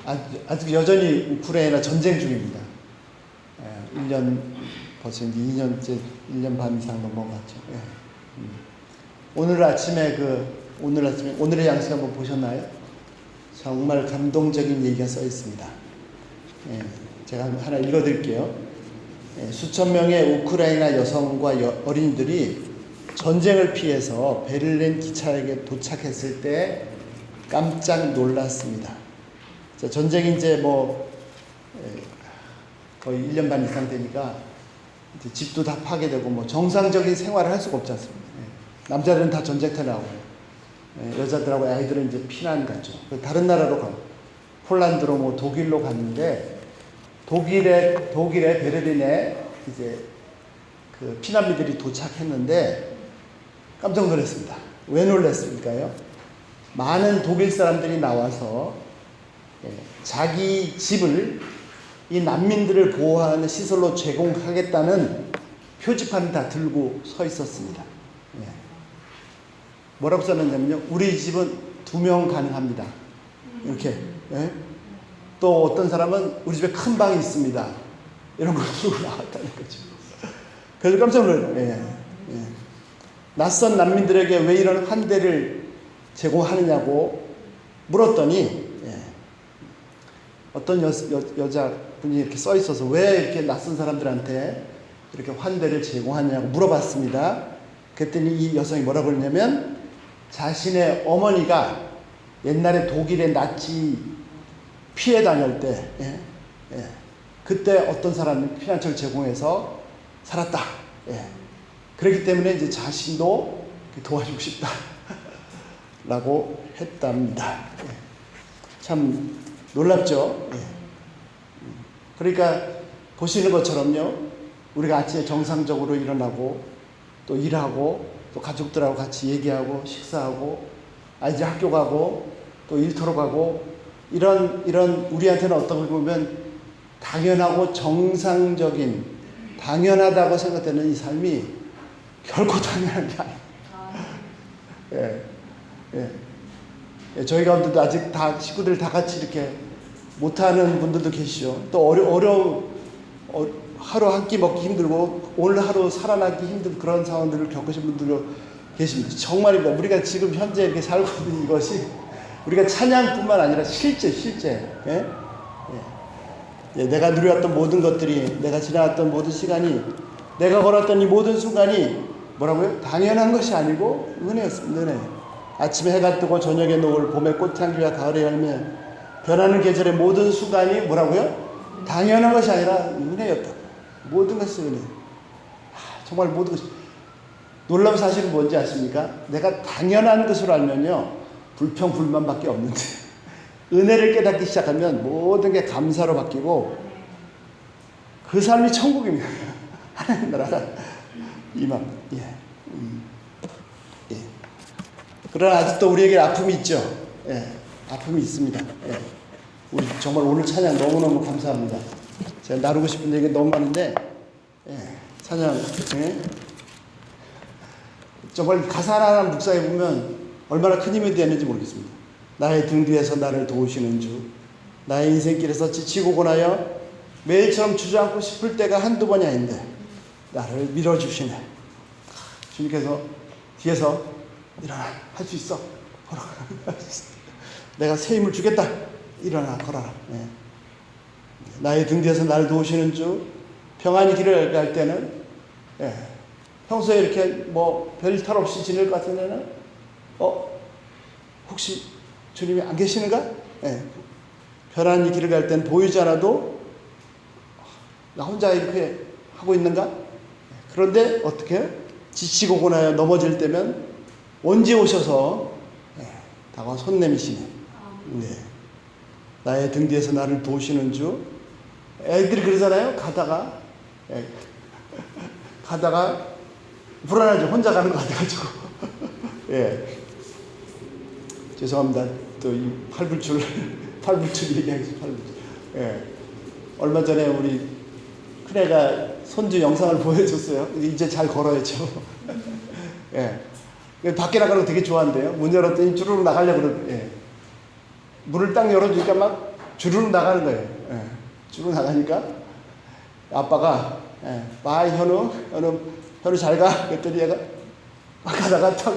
아직 여전히 우크라이나 전쟁 중입니다. 1년, 벌써 이제 2년째, 1년 반 이상 넘어갔죠. 오늘 아침에 오늘의 양식 한번 보셨나요? 정말 감동적인 얘기가 써 있습니다. 제가 하나 읽어드릴게요. 수천 명의 우크라이나 여성과 어린이들이 전쟁을 피해서 베를린 기차역에 도착했을 때 깜짝 놀랐습니다. 전쟁이 이제 거의 1년 반 이상 되니까 이제 집도 다 파괴되고 정상적인 생활을 할 수가 없지 않습니까? 남자들은 다 전쟁터 나오고 여자들하고 아이들은 이제 피난 가죠. 다른 나라로 가고 폴란드로 독일로 갔는데 독일의 베를린에 이제 그 피난민들이 도착했는데 깜짝 놀랐습니다. 왜 놀랐을까요? 많은 독일 사람들이 나와서 자기 집을 이 난민들을 보호하는 시설로 제공하겠다는 표지판을 다 들고 서 있었습니다. 뭐라고 써놨냐면요. 우리 집은 2명 가능합니다. 이렇게. 또 어떤 사람은 우리 집에 큰 방이 있습니다. 이런 걸 들고 나왔다는 거죠. 그래서 깜짝 놀라요. 낯선 난민들에게 왜 이런 환대를 제공하느냐고 물었더니 어떤 여자분이 이렇게 써 있어서 왜 이렇게 낯선 사람들한테 이렇게 환대를 제공하냐고 물어봤습니다. 그랬더니 이 여성이 뭐라고 그러냐면 자신의 어머니가 옛날에 독일의 나치 피해 다닐 때 그때 어떤 사람이 피난처를 제공해서 살았다. 그렇기 때문에 이제 자신도 도와주고 싶다. 라고 했답니다. 참 놀랍죠? 그러니까 보시는 것처럼요. 우리가 아침에 정상적으로 일어나고 또 일하고 또 가족들하고 같이 얘기하고 식사하고 이제 학교 가고 또 일터로 가고 이런 우리한테는 어떤 걸 보면 당연하고 정상적인 당연하다고 생각되는 이 삶이 결코 당연한 게 아니에요. 저희 가운데도 아직 다 식구들 다 같이 이렇게 못하는 분들도 계시죠. 또 하루 한 끼 먹기 힘들고 오늘 하루 살아나기 힘든 그런 상황들을 겪으신 분들도 계십니다. 정말입니다. 우리가 지금 현재 이렇게 살고 있는 이것이 우리가 찬양뿐만 아니라 실제 내가 누려왔던 모든 것들이 내가 지나왔던 모든 시간이 내가 걸었던 이 모든 순간이 뭐라고요? 당연한 것이 아니고 은혜였습니다. 은혜. 아침에 해가 뜨고 저녁에 노을 봄에 꽃향기와 가을의 열매 변하는 계절의 모든 순간이 뭐라고요? 당연한 것이 아니라 은혜였다. 모든 것이 은혜. 정말 모든 것이 놀라운 사실은 뭔지 아십니까? 내가 당연한 것으로 알면요 불평 불만밖에 없는데 은혜를 깨닫기 시작하면 모든 게 감사로 바뀌고 그 삶이 천국입니다. 하나님 나라가 이만. 그러나 아직도 우리에게 아픔이 있죠. 아픔이 있습니다. 우리 정말 오늘 찬양 너무너무 감사합니다. 제가 나누고 싶은 얘기 너무 많은데 찬양 정말 가사 하나 묵상해 보면 얼마나 큰 힘이 되는지 모르겠습니다. 나의 등 뒤에서 나를 도우시는 주, 나의 인생길에서 지치고 고나여 매일처럼 주저앉고 싶을 때가 한두 번이 아닌데 나를 밀어주시네. 주님께서 뒤에서 일어나, 할 수 있어, 걸어가. 내가 새 힘을 주겠다. 일어나, 걸어라. 나의 등 뒤에서 나를 도우시는 주, 평안히 길을 갈 때는 평소에 이렇게 별탈 없이 지낼 것 같은 데는 혹시 주님이 안 계시는가? 편안히 길을 갈 때는 보이지 않아도 나 혼자 이렇게 하고 있는가? 그런데 어떻게 지치고 고나여 넘어질 때면 언제 오셔서 다가와 손 내미시네. 나의 등 뒤에서 나를 도우시는 주. 애들이 그러잖아요. 가다가 불안하죠. 혼자 가는 것 같아가지고. 죄송합니다. 또 이 팔불출 얘기하겠습니다. 팔불출. 얼마 전에 우리 큰애가 손주 영상을 보여줬어요. 이제 잘 걸어야죠. 밖에 나가는 거 되게 좋아한대요. 문 열었더니 주르륵 나가려고 그러고. 문을 딱 열어주니까 막 주르륵 나가는 거예요. 예. 주르륵 나가니까 아빠가 바이 현우 잘 가. 그랬더니 얘가 가다가 탁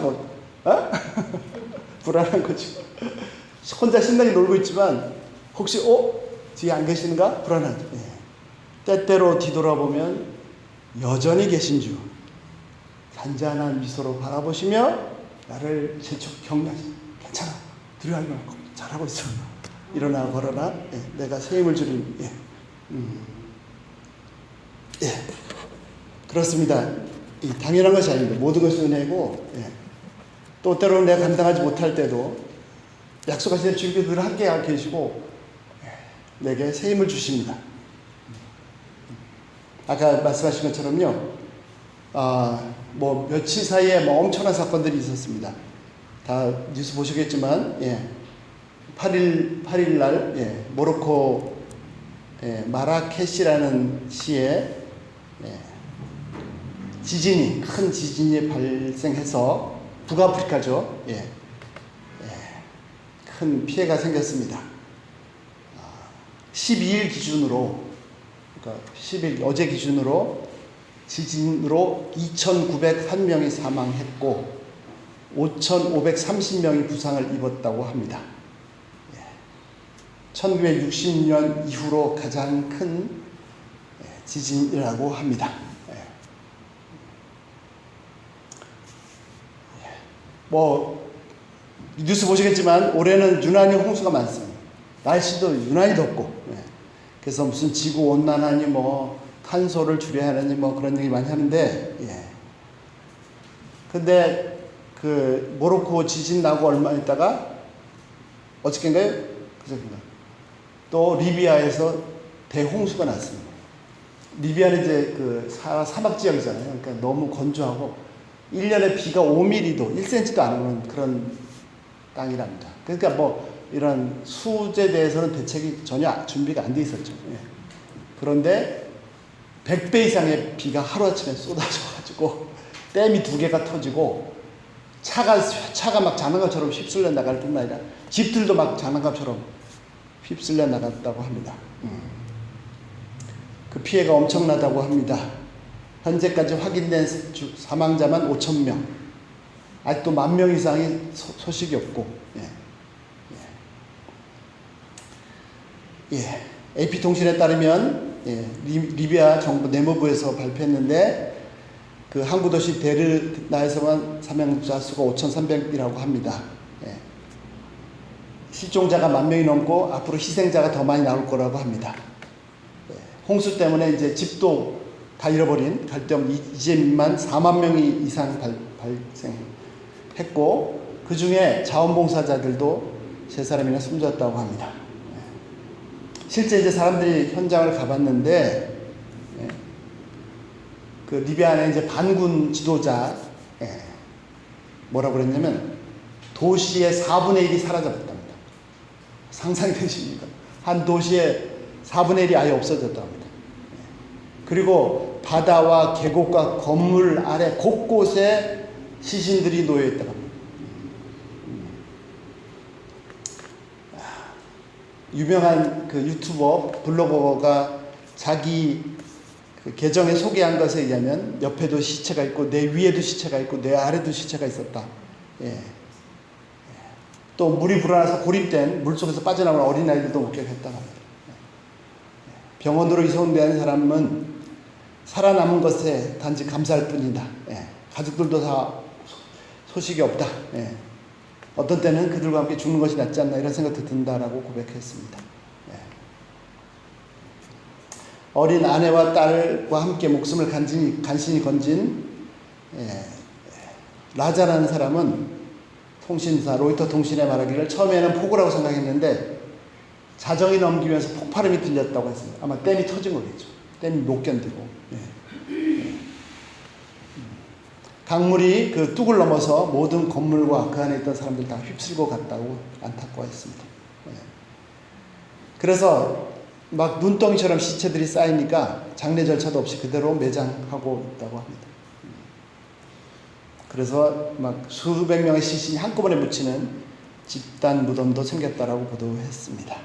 불안한 거죠. 혼자 신나게 놀고 있지만 혹시 뒤에 안 계시는가? 불안하죠. 예. 때때로 뒤돌아보면 여전히 계신 주 잔잔한 미소로 바라보시며 나를 재촉 격려하시. 괜찮아. 두려워하지 말고 잘하고 있어. 일어나 걸어라. 예. 내가 새 힘을 주리니. 예. 예. 그렇습니다. 당연한 것이 아닙니다. 모든 것이 은혜고, 예. 또 때로는 내가 감당하지 못할 때도 약속하신 주님께서 늘 함께 계시고, 예. 내게 새 힘을 주십니다. 아까 말씀하신 것처럼요, 며칠 사이에 엄청난 사건들이 있었습니다. 다 뉴스 보시겠지만, 예. 8일 날, 예. 모로코, 예. 마라케시라는 시에, 예. 큰 지진이 발생해서 북아프리카죠. 예. 예. 큰 피해가 생겼습니다. 12일 기준으로, 그러니까 10일 어제 기준으로 지진으로 2,901명이 사망했고 5,530명이 부상을 입었다고 합니다. 예. 1960년 이후로 가장 큰 지진이라고 합니다. 뉴스 보시겠지만 올해는 유난히 홍수가 많습니다. 날씨도 유난히 덥고, 예. 그래서 무슨 지구 온난화니 탄소를 줄여야 하느니 그런 얘기 많이 하는데, 예. 근데 그 모로코 지진 나고 얼마 있다가 어저께인가요? 그저께인가? 또 리비아에서 대홍수가 났습니다. 리비아는 이제 그 사막 지역이잖아요. 그러니까 너무 건조하고 1년에 비가 5mm도 1cm도 안 오는 그런 땅이랍니다. 그러니까 이런 수제에 대해서는 대책이 전혀 준비가 안 돼 있었죠. 예. 그런데 100배 이상의 비가 하루아침에 쏟아져가지고 댐이 2개가 터지고 차가 막 장난감처럼 휩쓸려 나갈 뿐만 아니라 집들도 막 장난감처럼 휩쓸려 나갔다고 합니다. 그 피해가 엄청나다고 합니다. 현재까지 확인된 사망자만 5,000명. 아직도 10,000명 이상이 소식이 없고, 예. AP통신에 따르면, 예. 리비아 정부 내무부에서 발표했는데, 그 항구 도시 데르나에서만 사망자 수가 5,300이라고 합니다. 예. 실종자가 10,000명이 넘고, 앞으로 희생자가 더 많이 나올 거라고 합니다. 예. 홍수 때문에 이제 집도 다 잃어버린 갈대암 이재민만 4만 명이 이상 발생했고 그 중에 자원봉사자들도 3사람이나 숨졌다고 합니다. 실제 이제 사람들이 현장을 가봤는데 그 리비아 안에 이제 반군 지도자 뭐라고 그랬냐면 도시의 4분의 1이 사라져버렸답니다. 상상이 되십니까? 한 도시의 4분의 1이 아예 없어졌다고 합니다. 그리고 바다와 계곡과 건물 아래 곳곳에 시신들이 놓여있다고 합니다. 유명한 그 유튜버, 블로거가 자기 그 계정에 소개한 것에 의하면 옆에도 시체가 있고 내 위에도 시체가 있고 내 아래도 시체가 있었다. 예. 또 물이 불어나서 고립된 물속에서 빠져나온 어린아이들도 목격했다고 합니다. 병원으로 이송된 사람은 살아남은 것에 단지 감사할 뿐이다. 예. 가족들도 다 소식이 없다. 예. 어떤 때는 그들과 함께 죽는 것이 낫지 않나 이런 생각도 든다라고 고백했습니다. 예. 어린 아내와 딸과 함께 목숨을 간신히 건진 라자라는 사람은 통신사 로이터 통신에 말하기를 처음에는 폭우라고 생각했는데 자정이 넘기면서 폭발음이 들렸다고 했습니다. 아마 댐이 터진 거겠죠. 댐이 못 견디고. 강물이 그 뚝을 넘어서 모든 건물과 그 안에 있던 사람들 다 휩쓸고 갔다고 안타까워했습니다. 그래서 막 눈덩이처럼 시체들이 쌓이니까 장례 절차도 없이 그대로 매장하고 있다고 합니다. 그래서 막 수백 명의 시신이 한꺼번에 묻히는 집단 무덤도 생겼다라고 보도했습니다.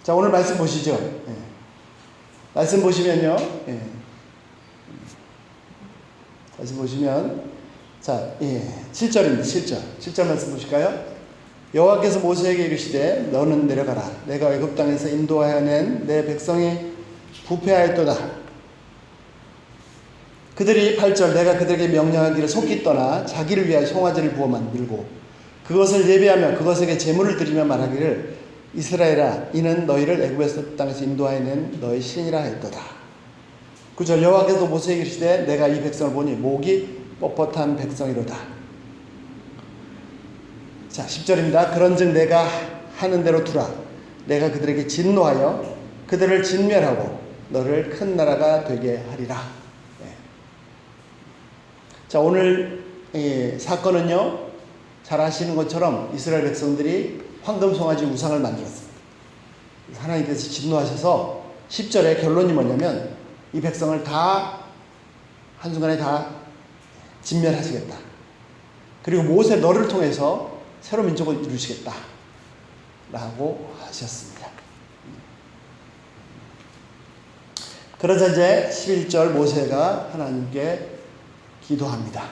자, 오늘 말씀 보시죠. 예. 말씀 보시면요. 예. 말씀 보시면, 자, 7절입니다. 7절 말씀 보실까요? 여호와께서 모세에게 이르시되 너는 내려가라. 내가 애굽 땅에서 인도하여 낸 내 백성이 부패하였도다. 그들이 8절 내가 그들에게 명령하기를 속히 떠나 자기를 위하여 송아지를 부어 만들고 그것을 예배하며 그것에게 제물을 드리며 말하기를 이스라엘아 이는 너희를 애굽 땅에서 인도하여 낸 너희 신이라 했도다. 9절 여호와께서 모세에게 이르시되 내가 이 백성을 보니 목이 뻣뻣한 백성이로다. 자, 10절입니다. 그런즉 내가 하는 대로 두라. 내가 그들에게 진노하여 그들을 진멸하고 너를 큰 나라가 되게 하리라. 네. 자, 오늘 사건은요, 잘 아시는 것처럼 이스라엘 백성들이 황금송아지 우상을 만들었습니다. 하나님께서 진노하셔서 10절의 결론이 뭐냐면 이 백성을 다 한순간에 다 진멸하시겠다. 그리고 모세 너를 통해서 새로운 민족을 이루시겠다 라고 하셨습니다. 그러자 이제 11절 모세가 하나님께 기도합니다.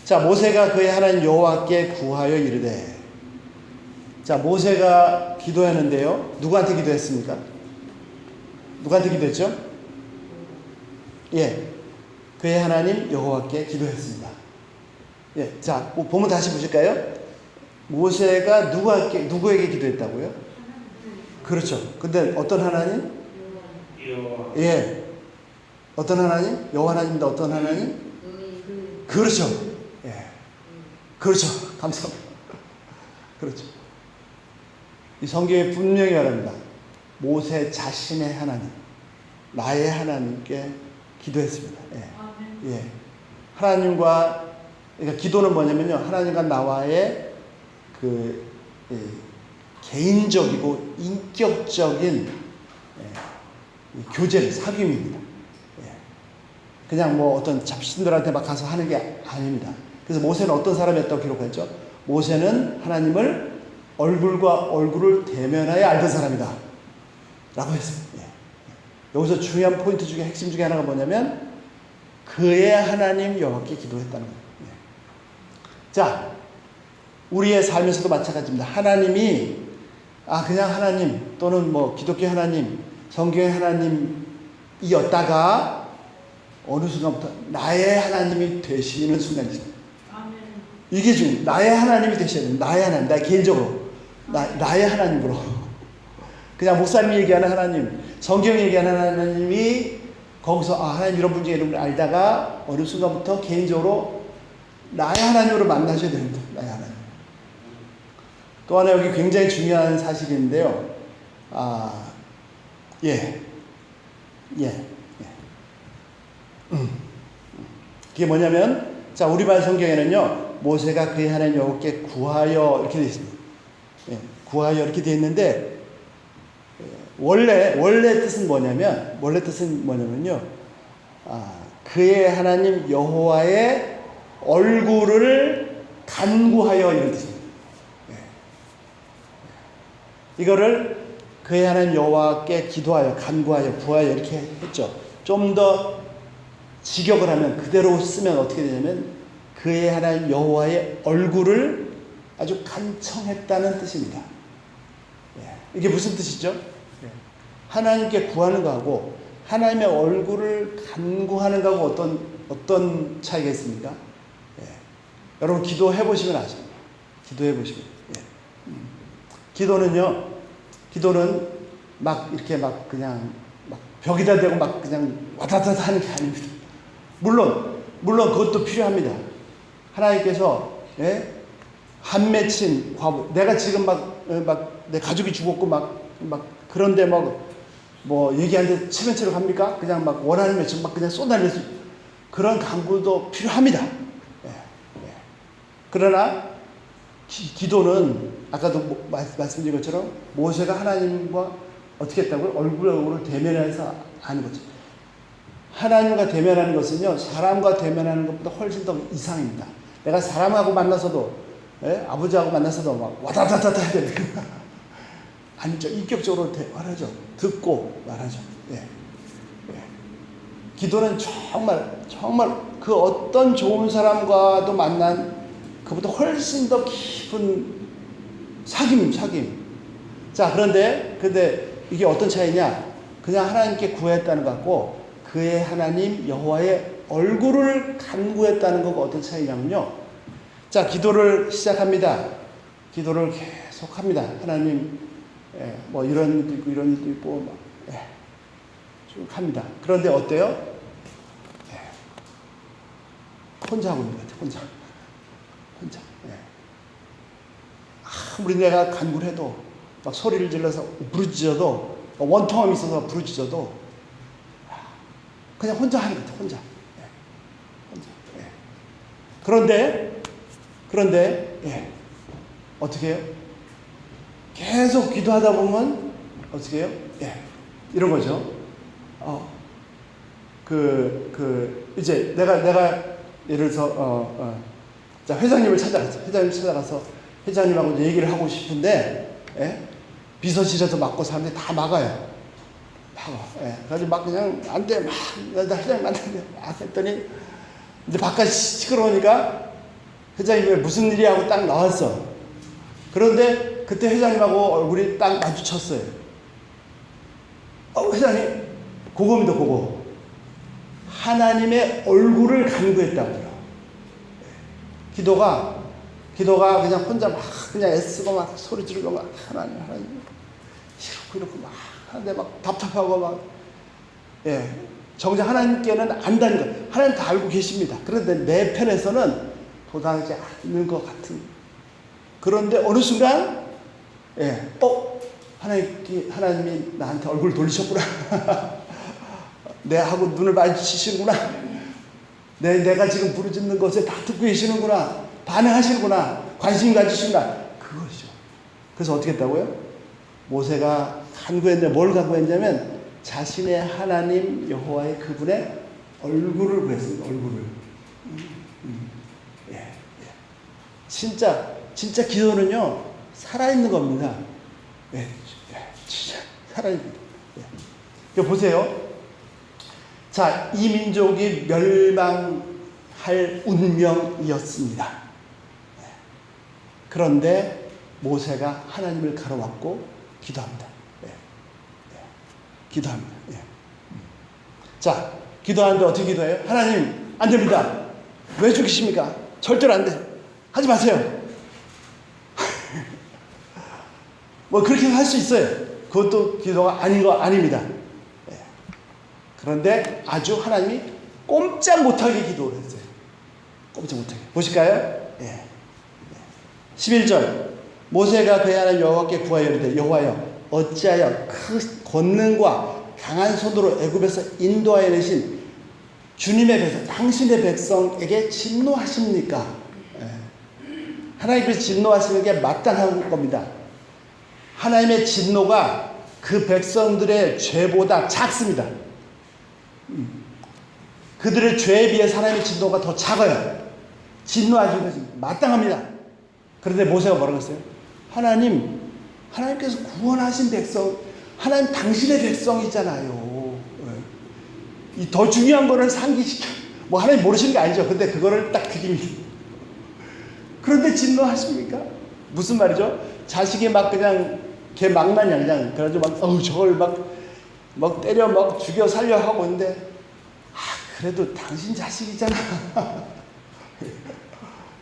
자, 모세가 그의 하나님 여호와께 구하여 이르되. 자, 모세가 기도했는데요. 누구한테 기도했습니까? 누구한테 기도했죠? 예. 그의 하나님 여호와께 기도했습니다. 예. 자, 보면 다시 보실까요? 모세가 누구에게 기도했다고요? 그렇죠. 근데 어떤 하나님? 예. 어떤 하나님? 여호와 하나님인데 어떤 하나님? 그렇죠. 예. 그렇죠. 감사합니다. 그렇죠. 이 성경에 분명히 말합니다. 모세 자신의 하나님, 나의 하나님께 기도했습니다. 예. 예. 하나님과, 그러니까 기도는 뭐냐면요. 하나님과 나와의 개인적이고 인격적인 교제를, 사귐입니다. 예. 그냥 뭐 어떤 잡신들한테 막 가서 하는 게 아닙니다. 그래서 모세는 어떤 사람이었다고 기록했죠? 모세는 하나님을 얼굴과 얼굴을 대면하여 알던 사람이다 라고 했습니다. 예. 여기서 중요한 포인트 중에 핵심 중에 하나가 뭐냐면 그의 하나님 여호와께 기도했다는 거예요. 예. 자, 우리의 삶에서도 마찬가지입니다. 하나님이 그냥 하나님 또는 뭐 기독교 하나님, 성경의 하나님이었다가 어느 순간부터 나의 하나님이 되시는 순간이 있습니다. 이게 나의 하나님이 되셔야 됩니다. 나의 하나님, 나 개인적으로 나의 하나님으로. 그냥 목사님이 얘기하는 하나님, 성경이 얘기하는 하나님이 거기서 하나님 이런 분쟁이 이런 걸 알다가 어느 순간부터 개인적으로 나의 하나님으로 만나셔야 됩니다. 나의 하나님. 또 하나 여기 굉장히 중요한 사실인데요. 그게 뭐냐면, 자, 우리말 성경에는요, 모세가 그의 하나님 여호와께 구하여 이렇게 되어 있습니다. 예, 구하여 이렇게 되어 있는데, 원래 뜻은 뭐냐면요, 그의 하나님 여호와의 얼굴을 간구하여 이런 뜻입니다. 예. 이거를 그의 하나님 여호와께 기도하여, 간구하여, 구하여 이렇게 했죠. 좀 더 직역을 하면, 그대로 쓰면 어떻게 되냐면 그의 하나님 여호와의 얼굴을 아주 간청했다는 뜻입니다. 예. 이게 무슨 뜻이죠? 예. 하나님께 구하는 거하고 하나님의 얼굴을 간구하는 거하고 어떤 차이가 있습니까? 예. 여러분 기도해 보시면 아십니다. 기도해 보시면. 예. 기도는 막 이렇게 막 그냥 막 벽에다 대고 막 그냥 와다다다 하는 게 아닙니다. 물론 그것도 필요합니다. 하나님께서 한 맺힌 과부, 내가 지금 막 내 가족이 죽었고 막 그런데 뭐 얘기하는데 체면체로 갑니까? 그냥 막 원하는 맺힌 막 그냥 쏟아낼 수 그런 간구도 필요합니다. 그러나 기도는 아까도 말씀드린 것처럼 모세가 하나님과 어떻게 했다고요? 얼굴을 대면해서 하는 거죠. 하나님과 대면하는 것은요, 사람과 대면하는 것보다 훨씬 더 이상입니다. 내가 사람하고 만나서도, 예? 아버지하고 만나서도 막 와다다다다 해야 되는 아니죠. 인격적으로 말하죠. 듣고 말하죠. 예. 예. 기도는 정말 그 어떤 좋은 사람과도 만난 그보다 훨씬 더 깊은 사귐. 자, 근데 이게 어떤 차이냐? 그냥 하나님께 구했다는 것 같고, 그의 하나님 여호와의 얼굴을 간구했다는 것과 어떤 차이냐면요. 자, 기도를 시작합니다. 기도를 계속합니다. 하나님, 뭐 이런 일도 있고 이런 일도 있고 막, 쭉 합니다. 그런데 어때요? 혼자 하고 있는 것 같아요. 혼자. 아무리 내가 간구를 해도 막 소리를 질러서 부르짖어도 원통함이 있어서 부르짖어도 그냥 혼자 하는 것 같아요. 혼자. 그런데 어떻게 해요? 계속 기도하다 보면 어떻게 해요? 이런 거죠. 이제 내가 예를 들어서 자, 회장님을 찾아가서 회장님하고 얘기를 하고 싶은데, 비서실에서 막고 사람들이 다 막아요. 그래가지고 막 그냥 안 돼, 나 회장님 안 돼, 막 했더니 이제 바깥이 시끄러우니까 회장님이 무슨 일이 하고 딱 나왔어. 그런데 그때 회장님하고 얼굴이 딱 마주쳤어요. 회장님, 그겁니다, 그거. 하나님의 얼굴을 간구했다고요. 기도가 그냥 혼자 막 그냥 애쓰고 막 소리 지르고 막 하나님 이러고 막 하는데 막 답답하고 막 정작 하나님께는 안다는 거. 하나님 다 알고 계십니다. 그런데 내 편에서는 도당하지 않는 것 같은. 그런데 어느 순간 하나님이 나한테 얼굴 돌리셨구나. 내하고 눈을 마주치시는구나. 내가 지금 부르짖는 것에 다 듣고 계시는구나. 반응하시는구나. 관심 가지시는구나. 그것이죠. 그래서 어떻게 했다고요? 모세가 간구했는데 뭘 간구했냐면 자신의 하나님 여호와의 그분의 얼굴을 구했습니다. 얼굴을. 진짜 기도는요 살아있는 겁니다. 진짜 살아있는. 보세요. 자, 이 민족이 멸망할 운명이었습니다. 그런데 모세가 하나님을 가로막고 기도합니다. 기도합니다. 자, 기도하는데 어떻게 기도해요? 하나님, 안 됩니다. 왜 죽이십니까? 절대로 안 돼. 하지 마세요. 뭐 그렇게 할 수 있어요. 그것도 기도가 아닌 거 아닙니다. 그런데 아주 하나님이 꼼짝 못하게 기도를 했어요. 꼼짝 못하게. 보실까요? 11절. 모세가 그의 하나님 여호와께 구하여 이르되 여호와여 어찌하여 그 권능과 강한 손으로 애굽에서 인도하여 내신 주님의 백성, 당신의 백성에게 진노하십니까? 하나님께서 진노하시는 게 마땅한 겁니다. 하나님의 진노가 그 백성들의 죄보다 작습니다. 그들의 죄에 비해 하나님의 진노가 더 작아요. 진노하시는 것이 마땅합니다. 그런데 모세가 뭐라고 했어요? 하나님께서 구원하신 백성, 하나님 당신의 백성이잖아요. 이 더 중요한 거는 상기시켜. 뭐 하나님 모르시는 게 아니죠. 근데 그거를 딱 드립니다. 그런데 진노하십니까? 무슨 말이죠? 자식이 막 그냥 걔 막나냐 그냥 그래가지고 막 저걸 막 때려 막 죽여 살려 하고 있는데 그래도 당신 자식이잖아.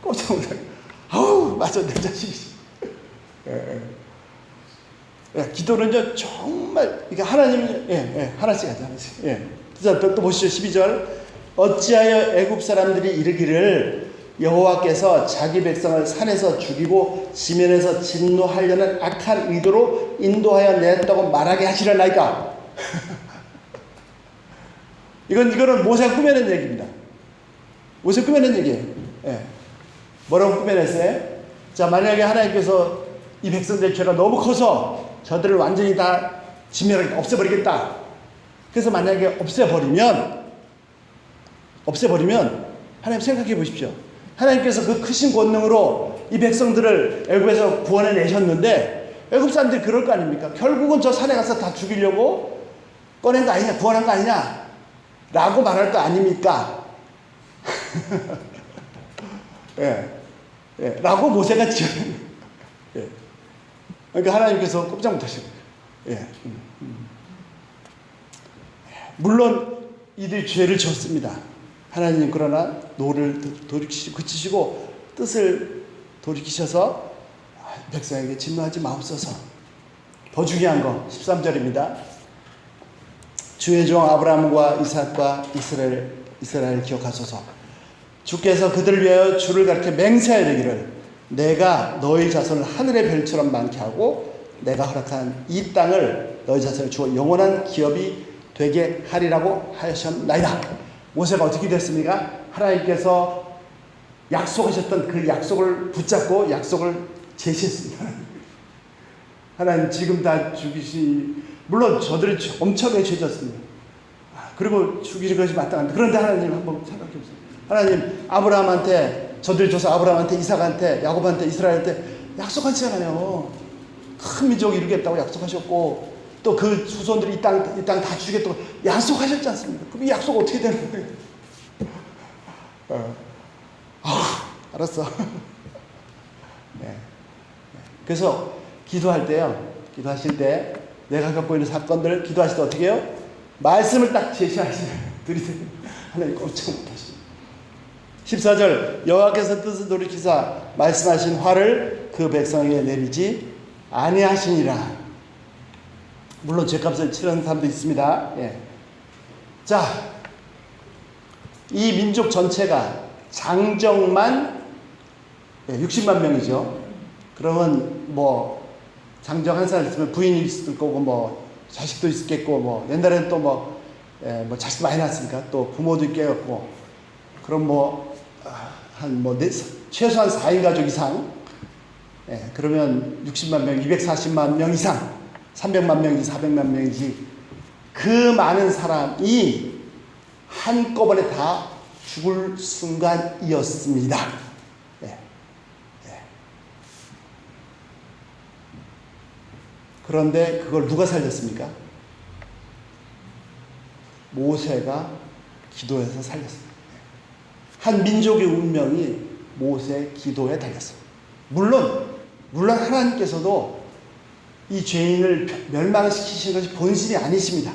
깜짝 놀라요. 맞아 내 자식이지. 기도는요 정말 이게 하나님 하나씩 하자 하나씩. 자, 또 보시죠. 12절. 어찌하여 애굽 사람들이 이르기를 여호와께서 자기 백성을 산에서 죽이고 지면에서 진노하려는 악한 의도로 인도하여 냈다고 말하게 하시려나이까. 이거는 모세가 꾸며낸 얘기입니다. 모세가 꾸며낸 얘기예요. 뭐라고 꾸며냈어요? 자, 만약에 하나님께서 이 백성들의 죄가 너무 커서 저들을 완전히 다 진멸하겠다, 없애버리겠다. 그래서 만약에 없애버리면 하나님 생각해 보십시오. 하나님께서 그 크신 권능으로 이 백성들을 애굽에서 구원해 내셨는데 애굽 사람들이 그럴 거 아닙니까? 결국은 저 산에 가서 다 죽이려고 꺼낸 거 아니냐, 구원한 거 아니냐 라고 말할 거 아닙니까? 예. 예. 라고 모세가 지어낸 예. 그러니까 하나님께서 꼼짝 못하시고 예. 물론 이들이 죄를 지었습니다. 하나님 그러나 노를 그치시고 뜻을 돌이키셔서 백성에게 진노하지 마옵소서. 더 중요한 거 13절입니다. 주의 종 아브라함과 이삭과 이스라엘 기억하소서. 주께서 그들을 위하여 주를 가리켜 맹세하여 이르기를 내가 너희 자손을 하늘의 별처럼 많게 하고 내가 허락한 이 땅을 너희 자손에 주어 영원한 기업이 되게 하리라고 하셨나이다. 모세가 어떻게 됐습니까? 하나님께서 약속하셨던 그 약속을 붙잡고 약속을 제시했습니다. 하나님 지금 다 물론 저들이 엄청나게 죄졌습니다. 그리고 죽이는 것이 마땅한데 그런데 하나님 한번 생각해 보세요. 하나님 아브라함한테 저들 줘서 아브라함한테 이삭한테 야곱한테 이스라엘한테 약속하시잖아요. 큰 민족을 이루겠다고 약속하셨고 또 그 후손들이 이 땅 다 주겠다고 약속하셨지 않습니까? 그럼 이 약속 어떻게 되는 거예요? 알았어. 네. 그래서 기도할 때요. 기도하실 때 내가 갖고 있는 사건들 기도하실 때 어떻게 해요? 말씀을 딱 제시하시면 드리세요. 하나님 꼼짝 못하시죠. 14절 여호와께서 뜻을 돌이키사 말씀하신 화를 그 백성에게 내리지 아니하시니라. 물론 죄값을 치르는 사람도 있습니다. 예. 자, 이 민족 전체가 장정만 60만 명이죠. 그러면 뭐 장정 한 사람 있으면 부인이 있을 거고 뭐 자식도 있겠고 뭐 옛날에는 또 뭐 자식 많이 낳았으니까 또 부모도 있겠고 그럼 뭐 한 뭐 최소한 4인 가족 이상 그러면 60만 명, 240만 명 이상 300만 명이지 400만 명이지 그 많은 사람이 한꺼번에 다 죽을 순간이었습니다. 그런데 그걸 누가 살렸습니까? 모세가 기도해서 살렸습니다. 한 민족의 운명이 모세의 기도에 달렸습니다. 물론 하나님께서도 이 죄인을 멸망시키신 것이 본심이 아니십니다.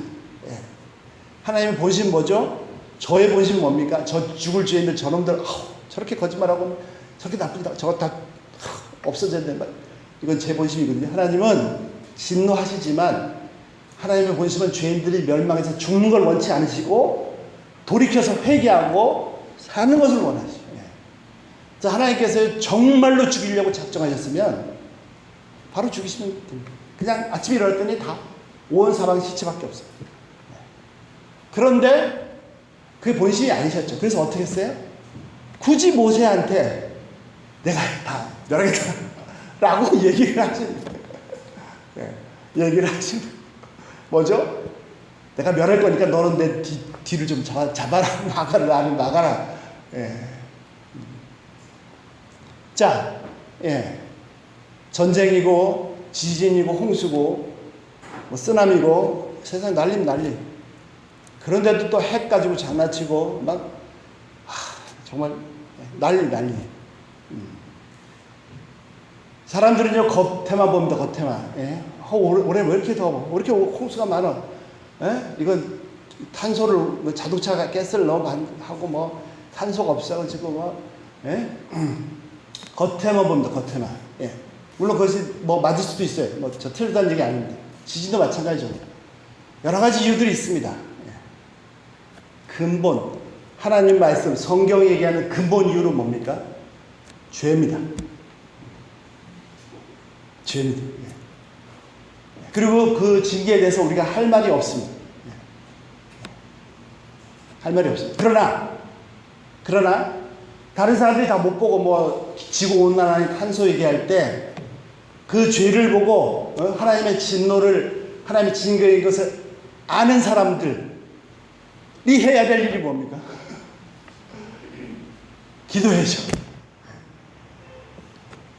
하나님의 본심은 뭐죠? 저의 본심은 뭡니까? 저 죽을 죄인들 저놈들 저렇게 거짓말하고 저렇게 나쁘다 저거 다 없어져야 된다. 이건 제 본심이거든요. 하나님은 진노하시지만 하나님의 본심은 죄인들이 멸망해서 죽는 걸 원치 않으시고 돌이켜서 회개하고 사는 것을 원하시죠. 자, 하나님께서 정말로 죽이려고 작정하셨으면 바로 죽이시면 됩니다. 그냥 아침에 일어났더니 다 온 사방 시체밖에 없어요. 그런데 그게 본심이 아니셨죠. 그래서 어떻게 했어요? 굳이 모세한테 내가 다 멸하겠다 라고 얘기를 하십니다. 얘기를 하십니다. 뭐죠? 내가 멸할 거니까 너는 내 뒤를 좀 잡아라. 나는 나가라. 자, 전쟁이고 지진이고 홍수고 뭐 쓰나미고 세상 난리. 그런데도 또 핵 가지고 장난치고 막 정말 난리. 사람들은요 겉에만 봅니다. 겉에만. 올해 왜 이렇게 더워? 왜 이렇게 홍수가 많아? 이건 탄소를 자동차가 가스를 너무 하고 뭐 탄소가 없어가지고 뭐 겉에만 봅니다. 겉에만. 물론 그것이 뭐 맞을 수도 있어요. 뭐 저 틀리다는 얘기 아닙니다. 지진도 마찬가지죠. 여러 가지 이유들이 있습니다. 근본 하나님 말씀 성경이 얘기하는 근본 이유는 뭡니까? 죄입니다. 그리고 그 징계에 대해서 우리가 할 말이 없습니다. 할 말이 없습니다. 그러나 다른 사람들이 다 못 보고 뭐 지구 온난화니 탄소 얘기할 때 그 죄를 보고 하나님의 진노를 하나님의 징계인 것을 아는 사람들이 해야 될 일이 뭡니까? 기도해야죠.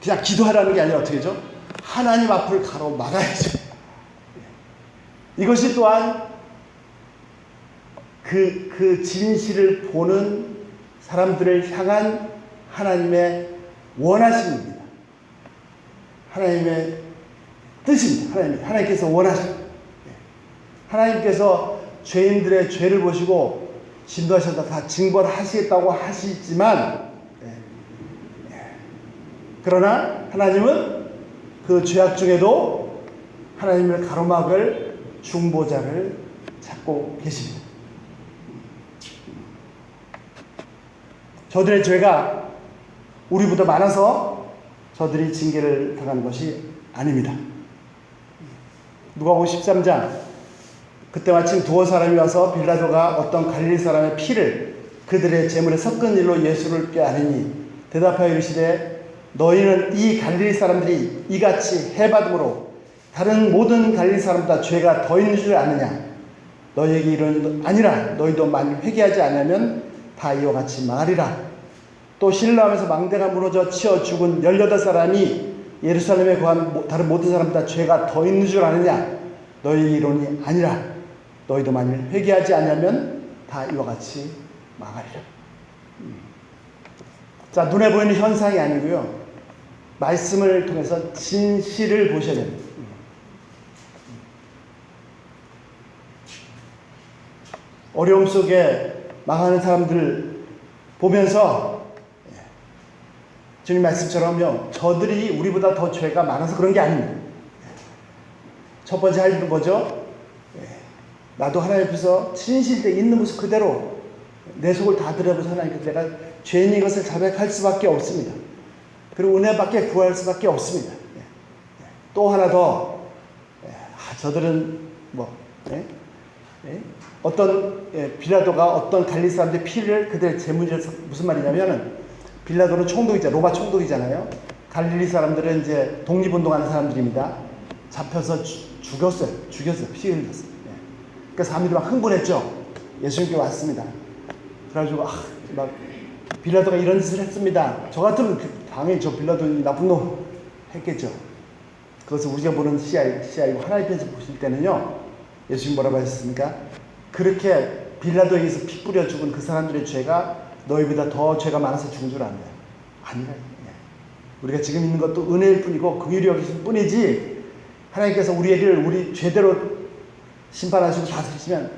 그냥 기도하라는 게 아니라 어떻게 하죠? 하나님 앞을 가로막아야죠. 이것이 또한 그 진실을 보는 사람들을 향한 하나님의 원하심입니다. 하나님의 뜻입니다. 하나님께서 원하십니다. 하나님께서 죄인들의 죄를 보시고 진도하셔서 다 징벌하시겠다고 하시지만, 그러나 하나님은 그 죄악 중에도 하나님을 가로막을 중보자를 찾고 계십니다. 저들의 죄가 우리보다 많아서 저들이 징계를 당하는 것이 아닙니다. 누가복음 13장, 그때 마침 두어 사람이 와서 빌라도가 어떤 갈릴리 사람의 피를 그들의 제물에 섞은 일로 예수를 꾀하느니 대답하여 이르시되 너희는 이 갈릴리 사람들이 이같이 해받음으로 다른 모든 갈릴리 사람보다 죄가 더 있는 줄 아느냐? 너희에게 이르는 아니라 너희도 만일 회개하지 않으면 다 이와 같이 망하리라. 또 신라하면서 망대가 무너져 치어 죽은 18사람이 예루살렘에 거한 다른 모든 사람보다 죄가 더 있는 줄 아느냐? 너희에게 이르니 아니라 너희도 만일 회개하지 않으면 다 이와 같이 망하리라. 자, 눈에 보이는 현상이 아니고요, 말씀을 통해서 진실을 보셔야 됩니다. 어려움 속에 망하는 사람들 보면서 주님 말씀처럼요, 저들이 우리보다 더 죄가 많아서 그런 게 아닙니다. 첫 번째 할 일은 뭐죠? 나도 하나님 앞에서 진실되게 있는 모습 그대로 내 속을 다 들여보서 하나님께 내가 죄인인 것을 자백할 수밖에 없습니다. 그리고 은혜밖에 구할 수밖에 없습니다. 또 하나 더, 저들은 어떤 빌라도가 어떤 갈릴리 사람들의 피를 그들의 제물에 무슨 말이냐면은, 빌라도는 총독이잖아요. 로마 총독이잖아요. 갈릴리 사람들은 이제 독립운동하는 사람들입니다. 잡혀서 죽였어요. 피 흘렸어요. 그러니까 사람들이 막 흥분했죠. 예수님께 왔습니다. 그래가지고 막 빌라도가 이런 짓을 했습니다. 저 같으면 당연히 저 빌라도 나쁜 놈 했겠죠. 그것을 우리가 보는 시야이고 하나님께서 보실 때는요, 예수님 뭐라고 하셨습니까? 그렇게 빌라도에 의해서 피 뿌려 죽은 그 사람들의 죄가 너희보다 더 죄가 많아서 죽은 줄 아느냐? 아니라. 우리가 지금 있는 것도 은혜일 뿐이고 긍휼이 여기실 뿐이지, 하나님께서 우리 죄대로 심판하시고 다스리시면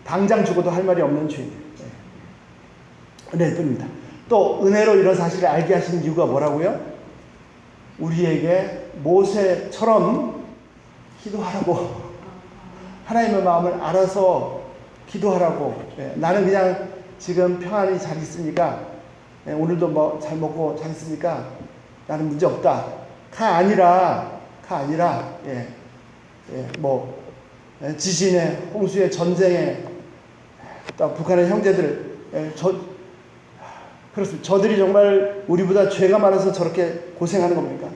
당장 죽어도 할 말이 없는 죄예요. 은혜일 뿐입니다. 또 은혜로 이런 사실을 알게 하시는 이유가 뭐라고요? 우리에게 모세처럼 기도하라고, 하나님의 마음을 알아서 기도하라고. 나는 그냥 지금 평안히 잘 있으니까, 오늘도 뭐 잘 먹고 잘 있으니까 나는 문제 없다. 가 아니라 지진에, 홍수에, 전쟁에, 또 북한의 형제들, 그렇습니다. 저들이 정말 우리보다 죄가 많아서 저렇게 고생하는 겁니까?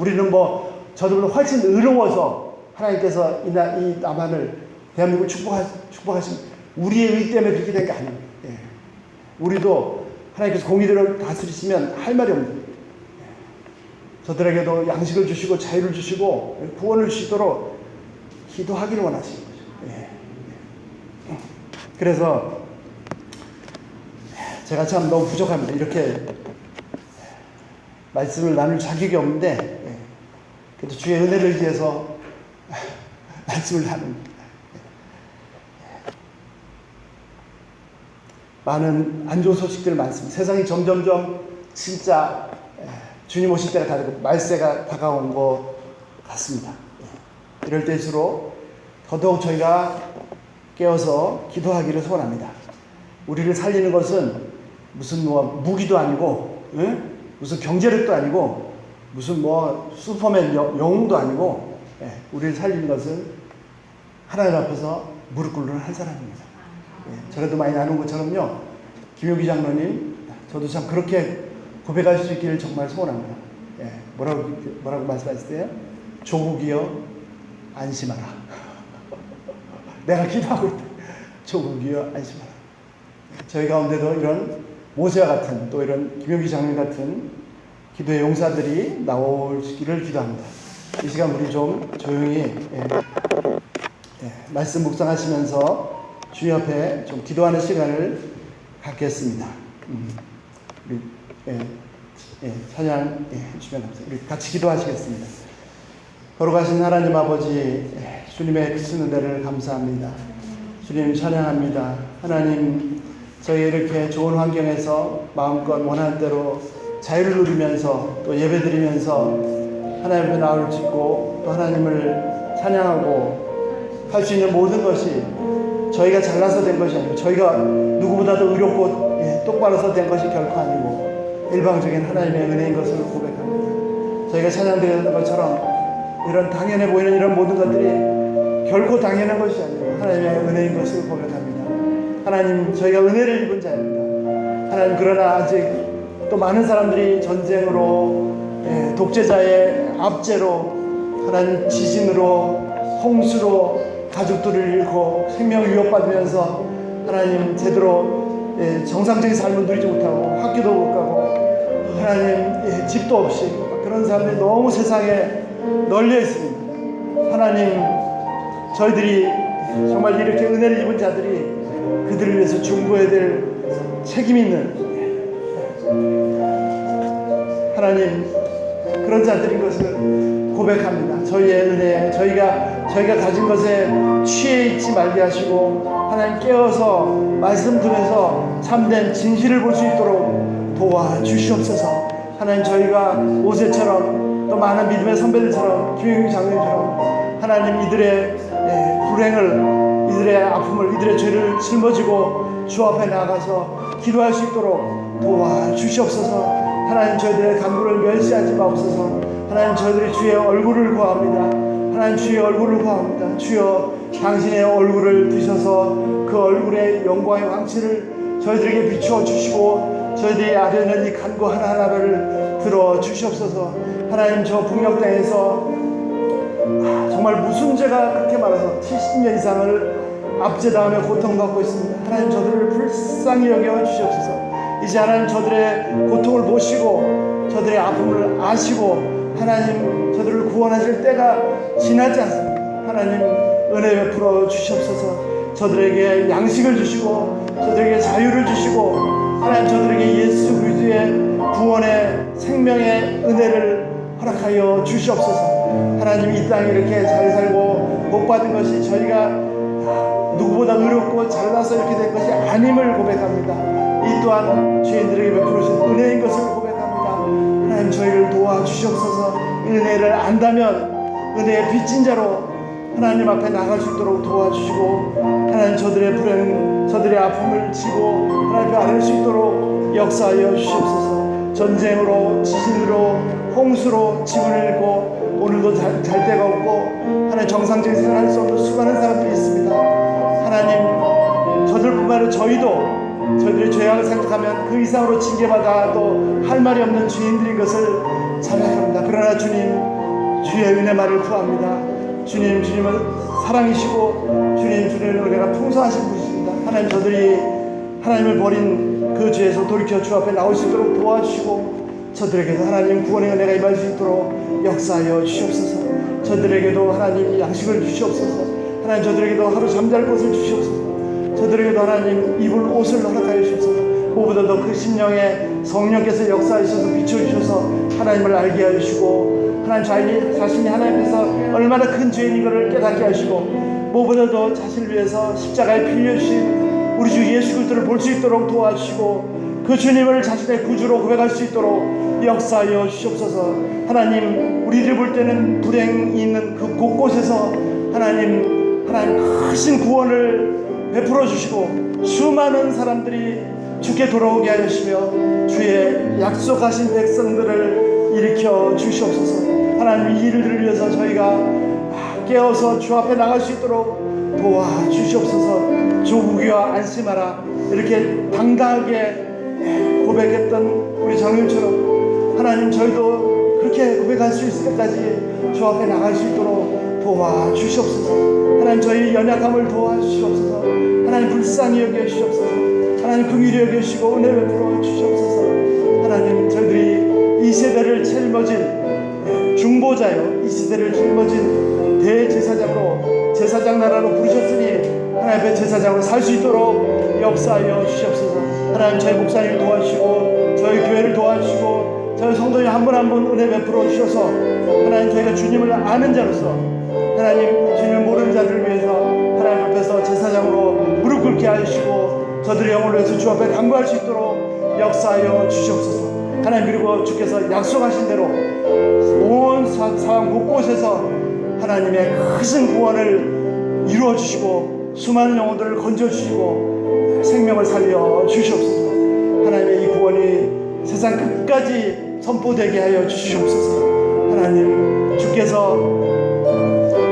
우리는 뭐 저들보다 훨씬 의로워서 하나님께서 이 남한을, 대한민국을 축복하신 우리의 의 때문에 그렇게 된 게 아닙니다. 우리도 하나님께서 공의대로 다스리시면 할 말이 없습니다. 저들에게도 양식을 주시고 자유를 주시고 구원을 주시도록 기도하기를 원하시는 거죠. 그래서 제가 참 너무 부족합니다. 이렇게 말씀을 나눌 자격이 없는데, 그래도 주의 은혜를 위해서 말씀을 나눕니다. 많은 안 좋은 소식들 많습니다. 세상이 점점점 진짜 주님 오실 때가 다르고 말세가 다가온 것 같습니다. 이럴 때일수록 더더욱 저희가 깨어서 기도하기를 소원합니다. 우리를 살리는 것은 무슨 무기도 아니고, 무슨 경제력도 아니고, 무슨 슈퍼맨 영웅도 아니고, 우리를 살리는 것은 하나님 앞에서 무릎 꿇는 한 사람입니다. 전에도 많이 나눈 것처럼요, 김용기 장로님, 저도 참 그렇게 고백할 수 있기를 정말 소원합니다. 뭐라고 말씀하셨어요? 조국이여 안심하라. 내가 기도하고 있다. 조국이여 안심하라. 저희 가운데도 이런 모세와 같은, 또 이런 김용기 장로님 같은 기도의 용사들이 나오시기를 기도합니다. 이 시간 우리 좀 조용히 말씀 묵상하시면서 주님 앞에 좀 기도하는 시간을 갖겠습니다. 우리 찬양 해주시면 감사합니다. 우리 같이 기도하시겠습니다. 거룩하신 하나님 아버지, 주님의 크신 은혜를 감사합니다. 주님 찬양합니다. 하나님, 저희 이렇게 좋은 환경에서 마음껏 원하는 대로 자유를 누리면서 또 예배드리면서 하나님 앞에 나올 수 있고 또 하나님을 찬양하고 할 수 있는 모든 것이 저희가 잘나서 된 것이 아니고 저희가 누구보다도 의롭고 똑바로서 된 것이 결코 아니고 일방적인 하나님의 은혜인 것을 고백합니다. 저희가 찬양드리는 것처럼 이런 당연해 보이는 이런 모든 것들이 결코 당연한 것이 아니고 하나님의 은혜인 것을 고백합니다. 하나님, 저희가 은혜를 입은 자입니다. 하나님, 그러나 아직 또 많은 사람들이 전쟁으로, 독재자의 압제로, 하나님 지진으로, 홍수로 가족들을 잃고 생명 위협받으면서 하나님 제대로 정상적인 삶을 누리지 못하고 학교도 못 가고 하나님 집도 없이 그런 사람들이 너무 세상에 널려 있습니다. 하나님, 저희들이 정말 이렇게 은혜를 입은 자들이 그들을 위해서 중보해야 될 책임 있는 하나님, 그런 자들인 것을 고백합니다. 저희의 은혜, 저희가 가진 것에 취해 있지 말게 하시고 하나님 깨어서 말씀 들으면서 참된 진실을 볼 수 있도록 도와주시옵소서. 하나님, 저희가 모세처럼 또 많은 믿음의 선배들처럼 김영희 장로님처럼 하나님 이들의 불행을, 이들의 아픔을, 이들의 죄를 짊어지고 주 앞에 나가서 기도할 수 있도록 도와주시옵소서. 하나님, 저희들의 간구를 멸시하지 마옵소서. 하나님, 저희들이 주의 얼굴을 구합니다. 하나님, 주의 얼굴을 구합니다. 주여, 당신의 얼굴을 드셔서 그 얼굴의 영광의 왕치를 저희들에게 비추어 주시고 저희들이 아뢰는 이 간구 하나하나를 들어 주시옵소서. 하나님, 저 북녘 땅에서 정말 무슨 죄가 그렇게 많아서 70년 이상을 압제당하며 고통받고 있습니다. 하나님, 저들을 불쌍히 여겨 주시옵소서. 이제 하나님, 저들의 고통을 보시고 저들의 아픔을 아시고 하나님, 저들을 구원하실 때가 지나지 않습니다. 하나님, 은혜 베풀어 주시옵소서. 저들에게 양식을 주시고 저들에게 자유를 주시고 하나님, 저들에게 예수 그리스도의 구원의 생명의 은혜를 허락하여 주시옵소서. 하나님, 이 땅에 이렇게 잘 살고 복 받은 것이 저희가 누구보다 의롭고 잘나서 이렇게 된 것이 아님을 고백합니다. 이 또한 죄인들에게 베풀어진 은혜인 것을 고백합니다. 하나님, 저희를 도와주시옵소서. 은혜를 안다면 은혜의 빚진 자로 하나님 앞에 나갈 수 있도록 도와주시고 하나님, 저들의 불행, 저들의 아픔을 지고 하나님 앞에 안을 수 있도록 역사하여 주시옵소서. 전쟁으로, 지진으로, 홍수로 집을 잃고 오늘도 잘 데가 없고 하나님, 정상적인 생활을 할 수 없는 수많은 사람들이 있습니다. 하나님, 저들뿐만 아니라 저희도 저희들의 죄악을 생각하면 그 이상으로 징계받아도 할 말이 없는 죄인들인 것을 자백합니다. 그러나 주님, 주의 은혜만을 구합니다. 주님은 사랑이시고 주님은 은혜가 풍성하신 분이십니다. 하나님, 저들이 하나님을 버린 그 죄에서 돌이켜 주 앞에 나올 수 있도록 도와주시고 저들에게도 하나님 구원의 은혜가 임할 수 있도록 역사하여 주시옵소서. 저들에게도 하나님 양식을 주시옵소서. 하나님, 저들에게도 하루 잠잘 곳을 주시옵소서. 저들에게도 하나님 입을 옷을 허락하여 주셔서 무엇보다도 그 심령에 성령께서 역사하셔서 비춰주셔서 하나님을 알게 하시고 하나님 자신이 하나님 앞에서 얼마나 큰 죄인인 것을 깨닫게 하시고 무엇보다도 자신을 위해서 십자가에 피 흘려주신 우리 주 예수 그리스도를 볼 수 있도록 도와주시고 그 주님을 자신의 구주로 고백할 수 있도록 역사하여 주시옵소서. 하나님, 우리를 볼 때는 불행이 있는 그 곳곳에서 하나님 크신 구원을 베풀어 주시고 수많은 사람들이 주께 돌아오게 하시며 주의 약속하신 백성들을 일으켜 주시옵소서. 하나님, 이 일들을 위해서 저희가 깨어서 주 앞에 나갈 수 있도록 도와주시옵소서. 주 무기와 안심하라 이렇게 당당하게 고백했던 우리 장로님처럼 하나님, 저희도 그렇게 고백할 수 있을 때까지 주 앞에 나갈 수 있도록 도와주시옵소서. 하나님, 저희 연약함을 도와주시옵소서. 하나님, 불쌍히 여겨주시옵소서. 하나님, 긍휼히 여겨주시고 은혜 베풀어 주시옵소서. 하나님, 저희들이 이 세대를 짊어진 중보자요 이 시대를 짊어진 대제사장으로 제사장 나라로 부르셨으니 하나님 앞에 제사장으로 살 수 있도록 역사하여 주시옵소서. 하나님 저희 목사님을 도와주시고 저희 교회를 도와주시고 저희 성도님 한 분 한 분 은혜 베풀어 주셔서 하나님 저희가 주님을 아는 자로서 하나님 주님을 모르는 자들을 위해서 하나님 앞에서 제사장으로 무릎 꿇게 하시고 저들의 영혼을 위해서 주 앞에 간구할 수 있도록 역사하여 주시옵소서. 하나님 그리고 주께서 약속하신 대로 온 상황 곳곳에서 하나님의 크신 구원을 이루어 주시고 수많은 영혼들을 건져 주시고 생명을 살려 주시옵소서. 하나님의 이 구원이 세상 끝까지 선포되게 하여 주시옵소서. 하나님 주께서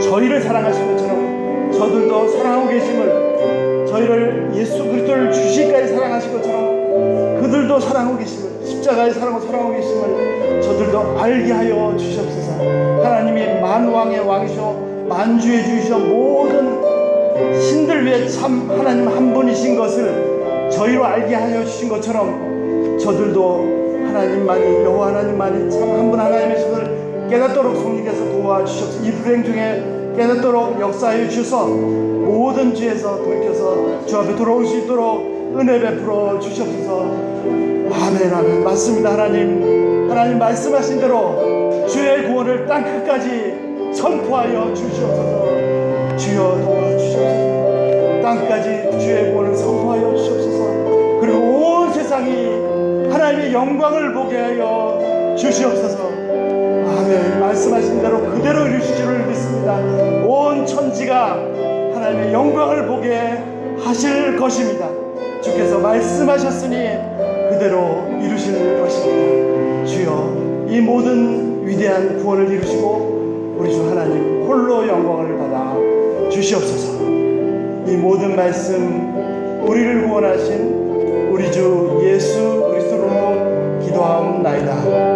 저희를 사랑하신 것처럼 저들도 사랑하고 계심을, 저희를 예수 그리스도를 주시기까지 사랑하신 것처럼 그들도 사랑하고 계심을, 십자가의 사랑하고 계심을 저들도 알게 하여 주시옵소서. 하나님이 만왕의 왕이시오 만주의 주이시오 모든 신들 위해 참 하나님 한 분이신 것을 저희로 알게 하여 주신 것처럼 저들도 하나님만이 여호와 하나님만이 참 한 분 하나님이심을 깨닫도록 성령께서 도와주시옵소서. 이 불행 중에 깨닫도록 역사하여 주셔서 모든 죄에서 돌이켜서 주 앞에 돌아올 수 있도록 은혜 베풀어 주시옵소서. 아멘 아멘. 맞습니다. 하나님 말씀하신 대로 주의 구원을 땅 끝까지 선포하여 주시옵소서. 주여 도와주시옵소서. 땅까지 주의 구원을 선포하여 주시옵소서. 그리고 온 세상이 하나님의 영광을 보게 하여 주시옵소서. 아멘. 말씀하신 대로 그대로 이루실 줄을 믿습니다. 온 천지가 하나님의 영광을 보게 하실 것입니다. 주께서 말씀하셨으니 그대로 이루실 것입니다. 주여 이 모든 위대한 구원을 이루시고 우리 주 하나님 홀로 영광을 받아 주시옵소서. 이 모든 말씀 우리를 구원하신 우리 주 예수 그리스도로 기도하옵나이다.